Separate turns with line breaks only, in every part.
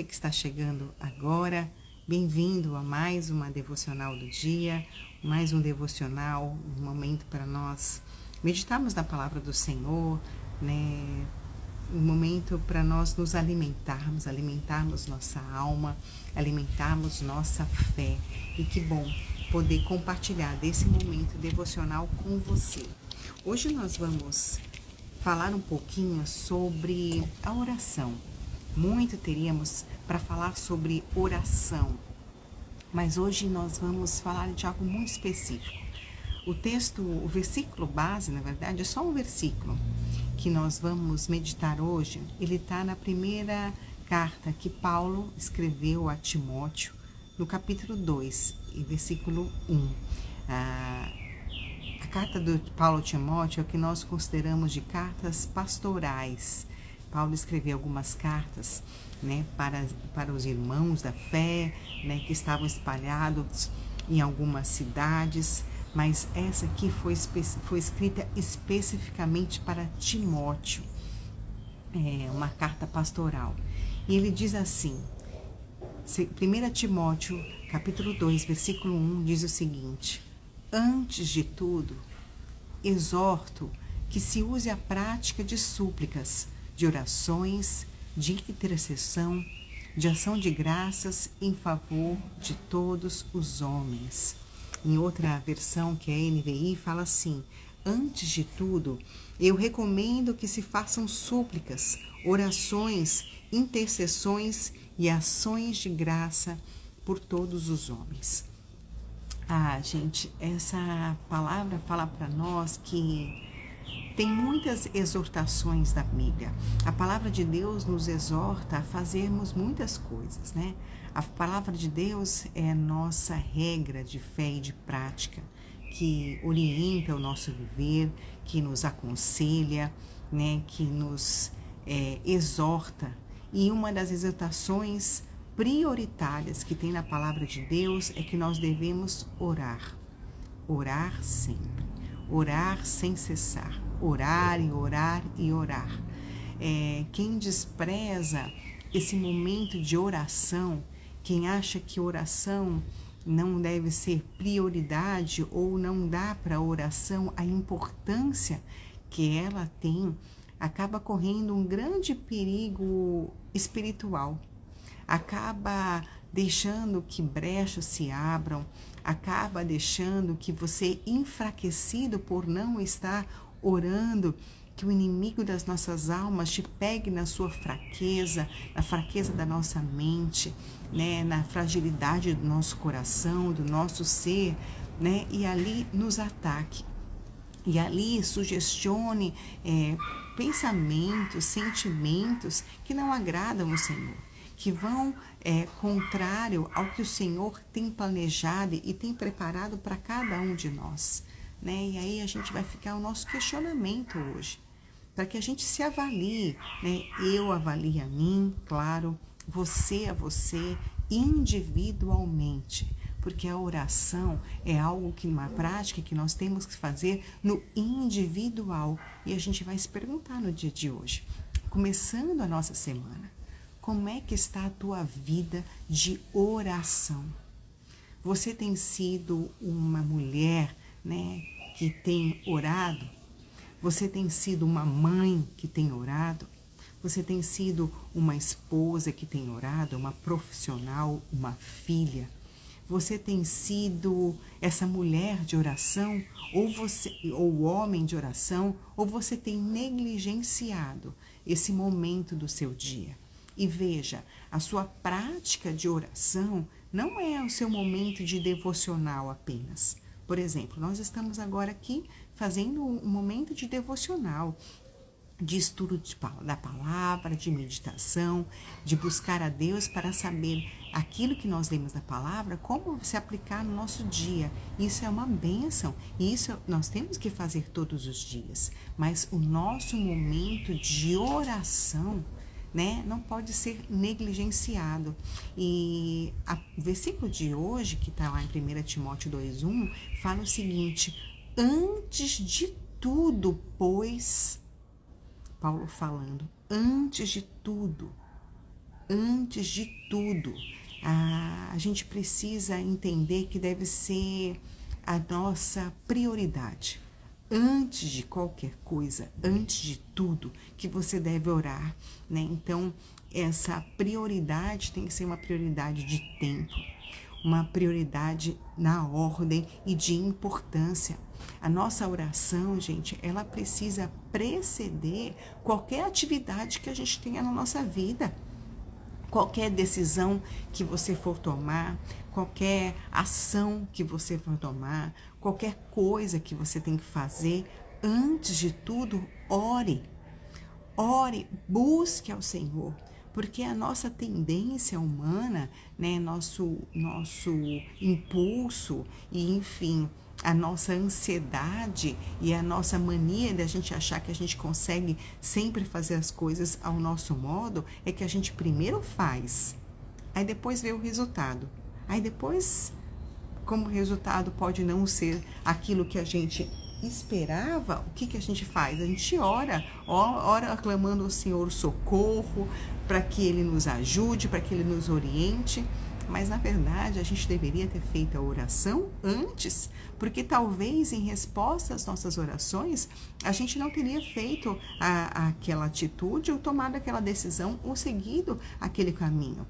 Você que está chegando agora, bem-vindo a mais uma devocional do dia, mais um devocional, um momento para nós meditarmos na palavra do Senhor, né? Um momento para nós nos alimentarmos nossa alma, alimentarmos nossa fé. E que bom poder compartilhar desse momento devocional com você. Hoje nós vamos falar um pouquinho sobre a oração. Muito teríamos para falar sobre oração, mas hoje nós vamos falar de algo muito específico. O versículo base, na verdade, é só um versículo que nós vamos meditar hoje. Ele está na primeira carta que Paulo escreveu a Timóteo, no capítulo 2, e versículo 1. A carta de Paulo a Timóteo é o que nós consideramos de cartas pastorais. Paulo escreveu algumas cartas, né, para os irmãos da fé, né, que estavam espalhados em algumas cidades, mas essa aqui foi escrita especificamente para Timóteo, uma carta pastoral. E ele diz assim, 1 Timóteo, capítulo 2, versículo 1, diz o seguinte: antes de tudo, exorto que se use a prática de súplicas, de orações, de intercessão, de ação de graças em favor de todos os homens. Em outra versão, que é a NVI, fala assim: antes de tudo, eu recomendo que se façam súplicas, orações, intercessões e ações de graça por todos os homens. Gente, essa palavra fala para nós que tem muitas exortações da Bíblia. A palavra de Deus nos exorta a fazermos muitas coisas, né? A palavra de Deus é a nossa regra de fé e de prática, que orienta o nosso viver, que nos aconselha, né? Que nos exorta. E uma das exortações prioritárias que tem na palavra de Deus é que nós devemos orar. Orar sempre. Orar sem cessar. Orar e orar e orar. Quem despreza esse momento de oração, quem acha que oração não deve ser prioridade ou não dá para a oração a importância que ela tem, acaba correndo um grande perigo espiritual. Acaba deixando que brechas se abram, acaba deixando que você, enfraquecido por não estar orando, que o inimigo das nossas almas te pegue na sua fraqueza, na fraqueza da nossa mente, né, na fragilidade do nosso coração, do nosso ser, né, e ali nos ataque. E ali sugestione pensamentos, sentimentos que não agradam o Senhor, que vão contrário ao que o Senhor tem planejado e tem preparado para cada um de nós, né? E aí a gente vai ficar o nosso questionamento hoje, para que a gente se avalie, né? Eu avalie a mim, claro, você a você, individualmente, porque a oração é algo que, uma prática que nós temos que fazer no individual. E a gente vai se perguntar no dia de hoje, começando a nossa semana, como é que está a tua vida de oração? Você tem sido uma mulher, né, que tem orado? Você tem sido uma mãe que tem orado? Você tem sido uma esposa que tem orado, uma profissional, uma filha? Você tem sido essa mulher de oração, ou homem de oração, ou você tem negligenciado esse momento do seu dia? E veja, a sua prática de oração não é o seu momento de devocional apenas. Por exemplo, nós estamos agora aqui fazendo um momento de devocional, de estudo da palavra, de meditação, de buscar a Deus para saber aquilo que nós lemos da palavra, como se aplicar no nosso dia. Isso é uma bênção e isso nós temos que fazer todos os dias. Mas o nosso momento de oração, né, não pode ser negligenciado. E o versículo de hoje, que está lá em 1 Timóteo 2,1, fala o seguinte: antes de tudo, pois... Paulo falando, antes de tudo, antes de tudo, a gente precisa entender que deve ser a nossa prioridade. Antes de qualquer coisa, antes de tudo, que você deve orar, né? Então, essa prioridade tem que ser uma prioridade de tempo, uma prioridade na ordem e de importância. A nossa oração, gente, ela precisa preceder qualquer atividade que a gente tenha na nossa vida. Qualquer decisão que você for tomar, qualquer ação que você for tomar, qualquer coisa que você tem que fazer, antes de tudo, ore. Ore, busque ao Senhor, porque a nossa tendência humana, né, nosso impulso e, enfim, a nossa ansiedade e a nossa mania de a gente achar que a gente consegue sempre fazer as coisas ao nosso modo, é que a gente primeiro faz, aí depois vê o resultado. Aí depois, como o resultado pode não ser aquilo que a gente esperava, o que a gente faz? A gente ora clamando ao Senhor socorro, para que Ele nos ajude, para que Ele nos oriente. Mas, na verdade, a gente deveria ter feito a oração antes, porque talvez em resposta às nossas orações, a gente não teria feito aquela atitude ou tomado aquela decisão ou seguido aquele caminho.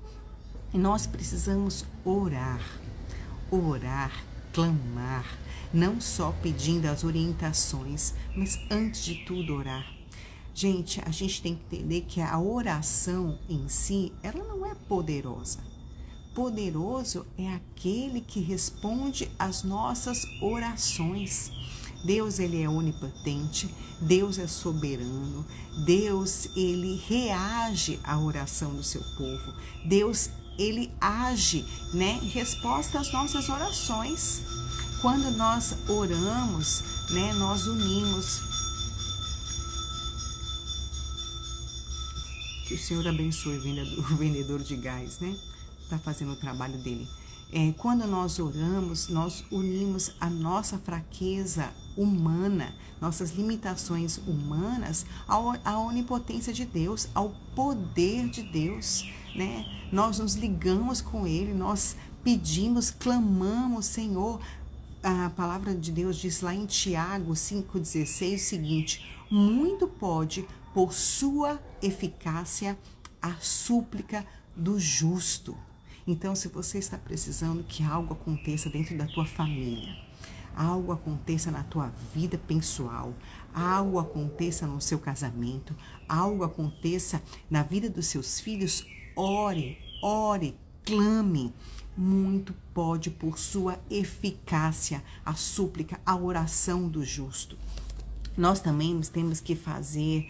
E nós precisamos orar, clamar, não só pedindo as orientações, mas antes de tudo orar. Gente, a gente tem que entender que a oração em si, ela não é poderosa. Poderoso é aquele que responde às nossas orações. Deus, Ele é onipotente, Deus é soberano, Deus, Ele reage à oração do seu povo. Deus, Ele age, né, em resposta às nossas orações. Quando nós oramos, né, nós unimos. Que o Senhor abençoe o vendedor de gás, né? Está fazendo o trabalho dele. Quando nós oramos, nós unimos a nossa fraqueza humana, nossas limitações humanas à onipotência de Deus, ao poder de Deus, né? Nós nos ligamos com Ele, nós pedimos, clamamos, Senhor. A palavra de Deus diz lá em Tiago 5,16 o seguinte: muito pode, por sua eficácia, a súplica do justo. Então, se você está precisando que algo aconteça dentro da tua família, algo aconteça na tua vida pessoal, algo aconteça no seu casamento, algo aconteça na vida dos seus filhos, ore, clame. Muito pode, por sua eficácia, a súplica, a oração do justo. Nós também temos que fazer...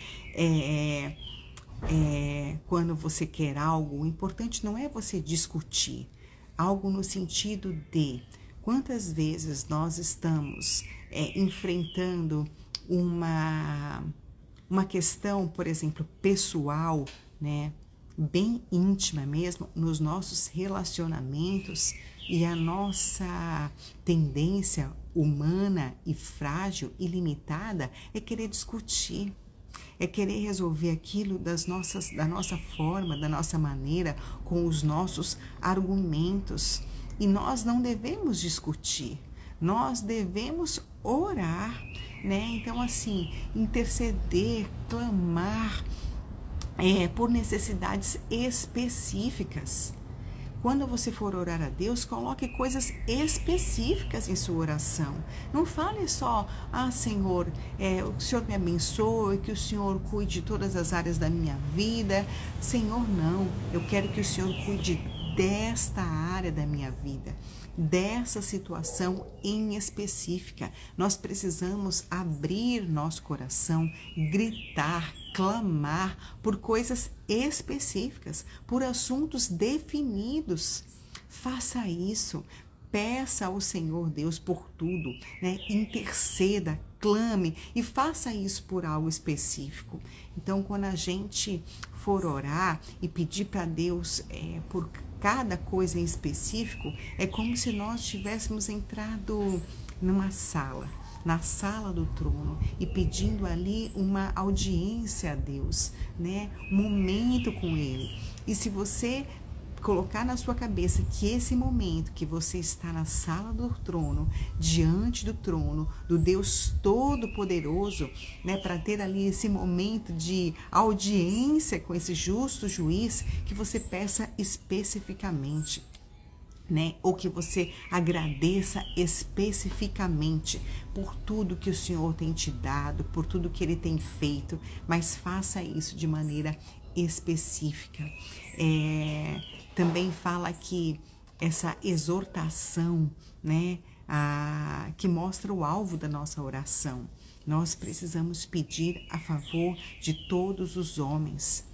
quando você quer algo, o importante não é você discutir, algo no sentido de quantas vezes nós estamos enfrentando uma questão, por exemplo, pessoal, né, bem íntima mesmo, nos nossos relacionamentos, e a nossa tendência humana e frágil e limitada é querer discutir. É querer resolver aquilo da nossa forma, da nossa maneira, com os nossos argumentos. E nós não devemos discutir, nós devemos orar, né? Então, assim, interceder, clamar por necessidades específicas. Quando você for orar a Deus, coloque coisas específicas em sua oração. Não fale só, Senhor, o Senhor me abençoe, que o Senhor cuide de todas as áreas da minha vida. Senhor, não. Eu quero que o Senhor cuide desta área da minha vida, dessa situação em específica. Nós precisamos abrir nosso coração, gritar, clamar por coisas específicas, por assuntos definidos. Faça isso. Peça ao Senhor Deus por tudo, né? Interceda, clame e faça isso por algo específico. Então, quando a gente for orar e pedir para Deus por cada coisa em específico, é como se nós tivéssemos entrado numa sala, na sala do trono e pedindo ali uma audiência a Deus, né? Um momento com Ele. E se você colocar na sua cabeça que esse momento que você está na sala do trono, diante do trono do Deus Todo-Poderoso, né, para ter ali esse momento de audiência com esse justo juiz, que você peça especificamente, né, ou que você agradeça especificamente por tudo que o Senhor tem te dado, por tudo que Ele tem feito, mas faça isso de maneira específica. Também fala que essa exortação, né, que mostra o alvo da nossa oração. Nós precisamos pedir a favor de todos os homens.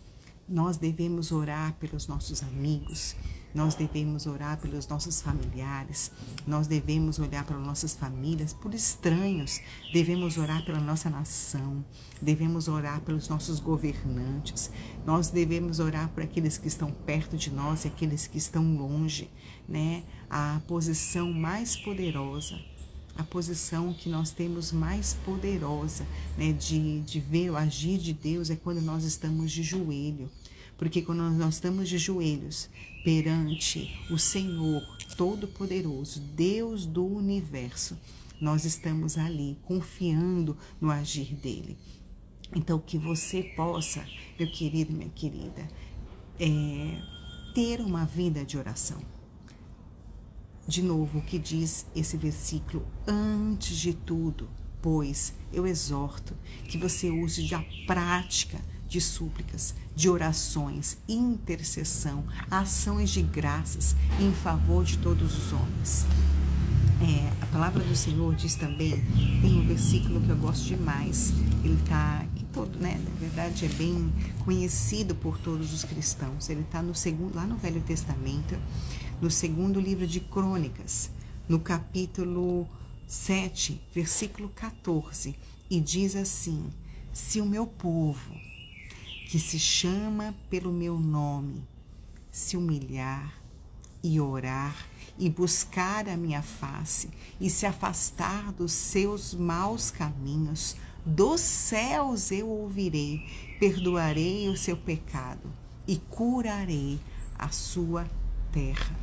Nós devemos orar pelos nossos amigos, nós devemos orar pelos nossos familiares, nós devemos olhar para nossas famílias, por estranhos, devemos orar pela nossa nação, devemos orar pelos nossos governantes, nós devemos orar por aqueles que estão perto de nós e aqueles que estão longe, né? A posição mais poderosa, a posição que nós temos mais poderosa, né, de ver o agir de Deus é quando nós estamos de joelho. Porque quando nós estamos de joelhos perante o Senhor Todo-Poderoso, Deus do Universo, nós estamos ali confiando no agir dele. Então, que você possa, meu querido e minha querida, ter uma vida de oração. De novo, o que diz esse versículo? Antes de tudo, pois, eu exorto que você use a prática de súplicas, de orações, intercessão, ações de graças em favor de todos os homens. A palavra do Senhor diz também, tem um versículo que eu gosto demais, ele está aqui todo, né? Na verdade é bem conhecido por todos os cristãos, ele está lá no Velho Testamento, no segundo livro de Crônicas, no capítulo 7, versículo 14, e diz assim: se o meu povo, que se chama pelo meu nome, se humilhar e orar e buscar a minha face e se afastar dos seus maus caminhos, dos céus eu ouvirei, perdoarei o seu pecado e curarei a sua terra.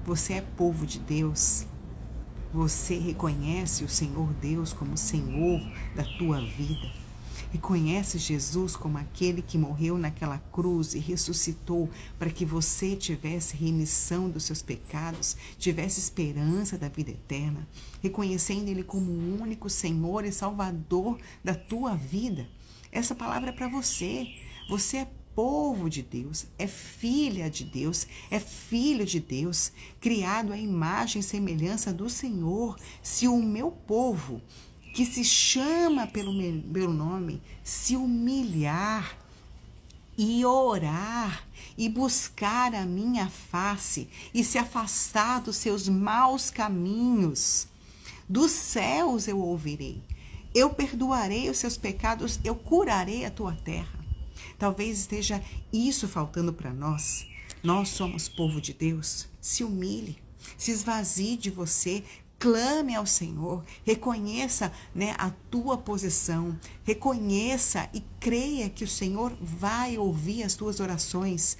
Você é povo de Deus? Você reconhece o Senhor Deus como Senhor da tua vida? Reconhece Jesus como aquele que morreu naquela cruz e ressuscitou para que você tivesse remissão dos seus pecados, tivesse esperança da vida eterna, reconhecendo Ele como o único Senhor e Salvador da tua vida? Essa palavra é para você. Você é povo de Deus, é filha de Deus, é filho de Deus, criado à imagem e semelhança do Senhor. Se o meu povo, que se chama pelo meu nome, se humilhar e orar e buscar a minha face e se afastar dos seus maus caminhos, dos céus eu ouvirei, eu perdoarei os seus pecados, eu curarei a tua terra. Talvez esteja isso faltando para nós. Nós somos povo de Deus. Se humilhe, se esvazie de você, clame ao Senhor, reconheça, né, a tua posição, reconheça e creia que o Senhor vai ouvir as tuas orações.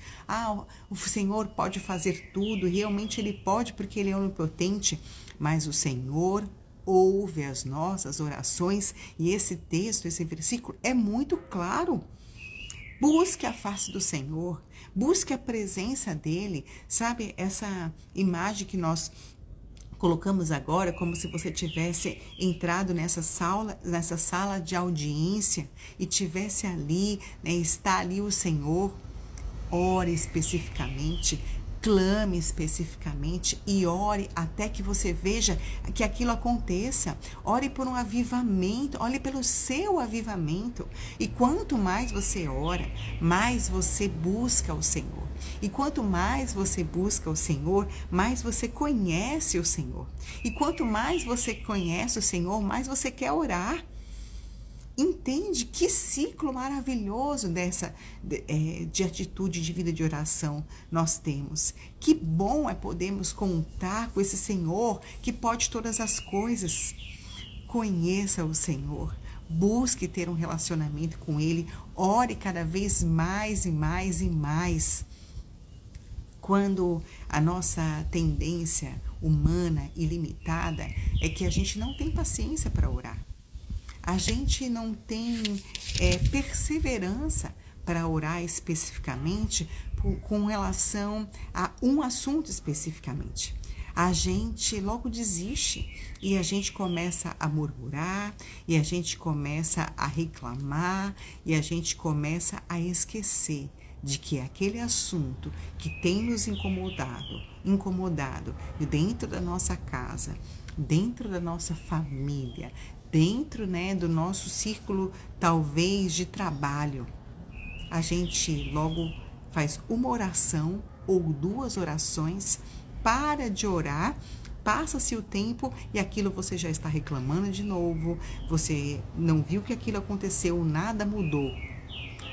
O Senhor pode fazer tudo, realmente Ele pode porque Ele é onipotente, mas o Senhor ouve as nossas orações e esse texto, esse versículo é muito claro. Busque a face do Senhor, busque a presença dEle, sabe, essa imagem que nós colocamos agora, como se você tivesse entrado nessa sala de audiência e tivesse ali, né, está ali o Senhor. Ore especificamente, clame especificamente e ore até que você veja que aquilo aconteça. Ore por um avivamento, ore pelo seu avivamento. E quanto mais você ora, mais você busca o Senhor. E quanto mais você busca o Senhor, mais você conhece o Senhor. E quanto mais você conhece o Senhor, mais você quer orar. Entende que ciclo maravilhoso de atitude de vida de oração nós temos. Que bom é podermos contar com esse Senhor que pode todas as coisas. conheça o Senhor, busque ter um relacionamento com Ele, ore cada vez mais e mais e mais. Quando a nossa tendência humana e limitada é que a gente não tem paciência para orar. A gente não tem perseverança para orar especificamente com relação a um assunto especificamente. A gente logo desiste e a gente começa a murmurar, e a gente começa a reclamar, e a gente começa a esquecer de que aquele assunto que tem nos incomodado dentro da nossa casa, dentro da nossa família, dentro, do nosso círculo talvez de trabalho, a gente logo faz uma oração ou 2 orações, para de orar, passa-se o tempo e aquilo você já está reclamando de novo, você não viu que aquilo aconteceu, nada mudou.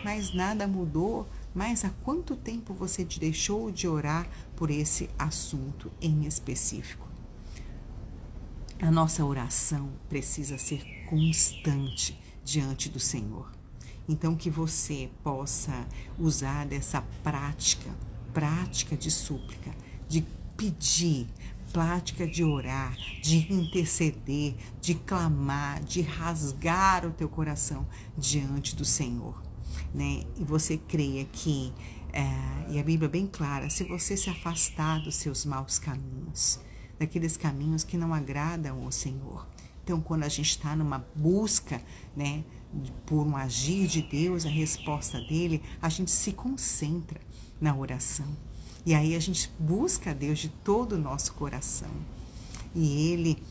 Mas nada mudou, mas há quanto tempo você deixou de orar por esse assunto em específico? A nossa oração precisa ser constante diante do Senhor. Então, que você possa usar dessa prática de súplica, de pedir, prática de orar, de interceder, de clamar, de rasgar o teu coração diante do Senhor. E você creia que, e a Bíblia é bem clara, se você se afastar dos seus maus caminhos, daqueles caminhos que não agradam ao Senhor. Então, quando a gente está numa busca, por um agir de Deus, a resposta dele, a gente se concentra na oração. E aí a gente busca a Deus de todo o nosso coração. E Ele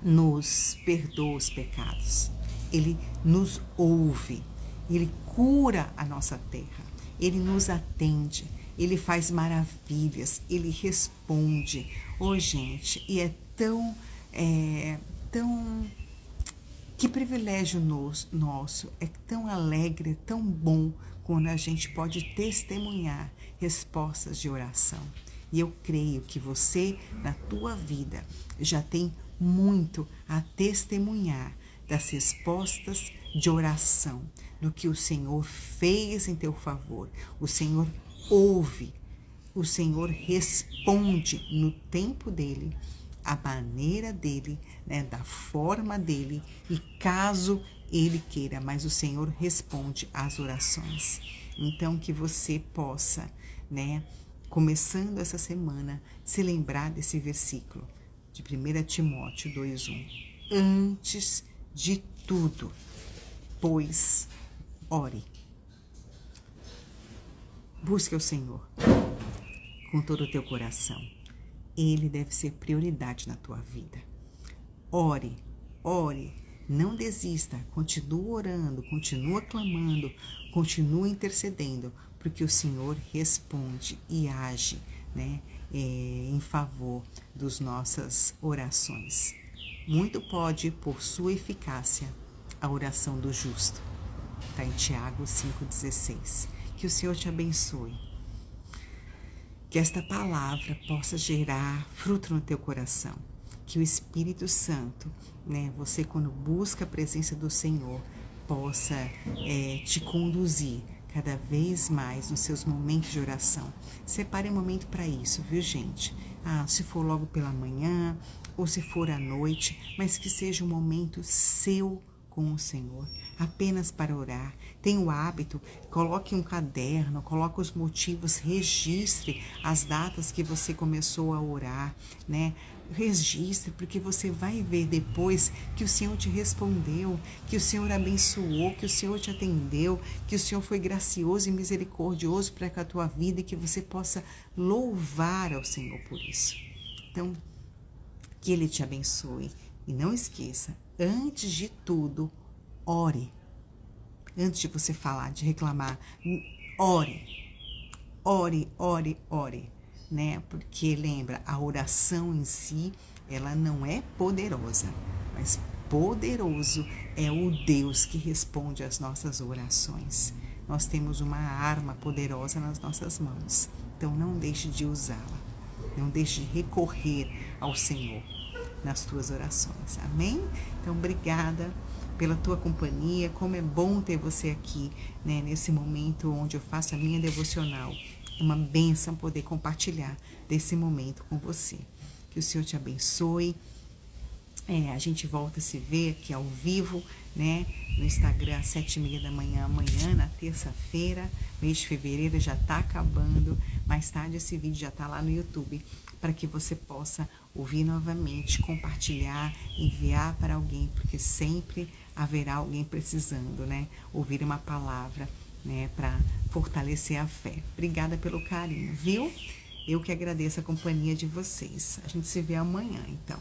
nos perdoa os pecados. Ele nos ouve. Ele cura a nossa terra. Ele nos atende. Ele faz maravilhas. Ele responde. Gente, e é tão... Que privilégio nosso, é tão alegre, é tão bom quando a gente pode testemunhar respostas de oração. E eu creio que você, na tua vida, já tem muito a testemunhar das respostas de oração, do que o Senhor fez em teu favor. O Senhor ouve, o Senhor responde no tempo dele, a maneira dele, da forma dele, e caso ele queira, mas o Senhor responde às orações. Então, que você possa, começando essa semana, se lembrar desse versículo de 1 Timóteo 2:1. Antes de tudo, pois, ore. Busque o Senhor com todo o teu coração. Ele deve ser prioridade na tua vida. Ore, não desista, continua orando, continua clamando, continua intercedendo, porque o Senhor responde e age, em favor das nossas orações. Muito pode, por sua eficácia, a oração do justo. Está em Tiago 5,16. Que o Senhor te abençoe. Que esta palavra possa gerar fruto no teu coração. Que o Espírito Santo, você quando busca a presença do Senhor, possa te conduzir cada vez mais nos seus momentos de oração. Separe um momento para isso, viu, gente? Se for logo pela manhã ou se for à noite, mas que seja um momento seu com o Senhor, apenas para orar. Tenha o hábito, coloque um caderno, coloque os motivos, registre as datas que você começou a orar, Registre, porque você vai ver depois que o Senhor te respondeu, que o Senhor abençoou, que o Senhor te atendeu, que o Senhor foi gracioso e misericordioso para com a tua vida e que você possa louvar ao Senhor por isso. Então, que Ele te abençoe. E não esqueça, antes de tudo, ore. Antes de você falar, de reclamar, ore. Ore. Porque lembra, a oração em si, ela não é poderosa, mas poderoso é o Deus que responde às nossas orações. Nós temos uma arma poderosa nas nossas mãos, então não deixe de usá-la, não deixe de recorrer ao Senhor. nas tuas orações. Amém? Então, obrigada pela tua companhia. Como é bom ter você aqui, né, nesse momento onde eu faço a minha devocional. É uma bênção poder compartilhar desse momento com você. Que o Senhor te abençoe. A gente volta a se ver aqui ao vivo, né, no Instagram às 7h30 da manhã, amanhã, na terça-feira. Mês de fevereiro já está acabando. Mais tarde esse vídeo já está lá no YouTube, para que você possa ouvir novamente, compartilhar, enviar para alguém, porque sempre haverá alguém precisando, né, ouvir uma palavra, né, para fortalecer a fé. Obrigada pelo carinho, viu? Eu que agradeço a companhia de vocês. A gente se vê amanhã, então.